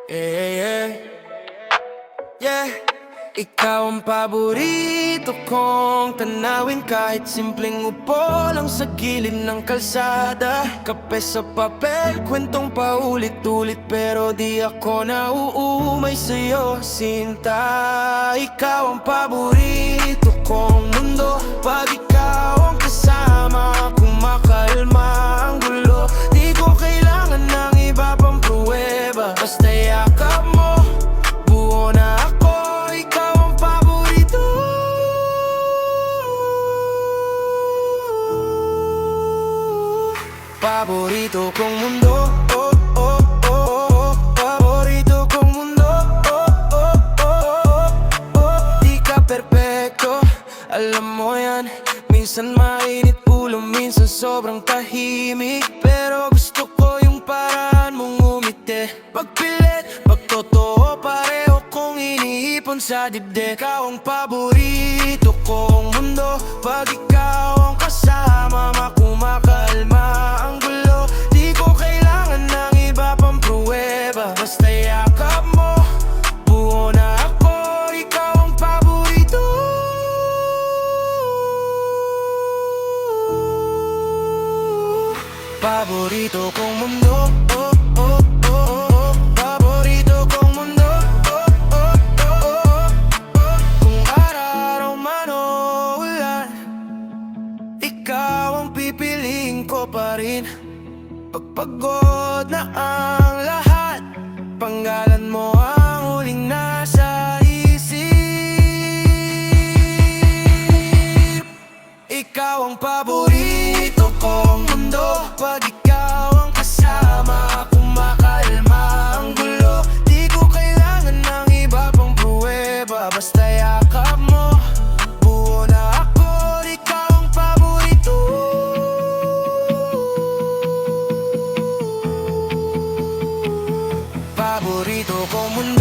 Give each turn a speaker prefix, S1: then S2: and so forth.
S1: Yeah, yeah. Ikaw ang paborito kong tanawin kahit simpleng upo lang sa gilid ng kalsada. Kape sa papel, kwentong paulit-ulit pero di ako nauumay sa'yo, sinta. Ikaw ang paborito kong mundo. Pag ikaw ang kasama, kumakalma ang gulo. Di ko kailangan ng iba pang pruweba, basta yakap mo, buo na ako. Ikaw ang paborito. Paborito kong mundo, oh, oh, oh, oh. Paborito kong mundo, oh, oh, oh, oh, oh. Di ka perpekto, alam mo yan. Minsan mainit ulo, minsan sobrang tahimik, pero gusto ko yung paraan mong umiti. Pagpilit, pagtotoo, pareho kong iniipon sa dibdib. Ikaw ang paborito kong mundo. Pag ikaw ang kasama, kumakalma ang gulo. Di ko kailangan ng iba pang pruweba, basta yakap mo, buo na ako. Ikaw ang paborito. Paborito kong mundo, oh, oh, oh, oh. Paborito kong mundo, oh, oh, oh, oh. Kung araw man o ulan, ikaw ang pipiliin ko pa rin. Pag pagod na ang lahat, panggalan mo ang huling nasa isip. Ikaw ang paborito kong mundo. Pag ikaw ang kasama, kumakalma ang gulo. Di ko kailangan ng iba pang pruweba, basta yakap mo, buo na ako. Ikaw ang paborito. Paborito kong mundo.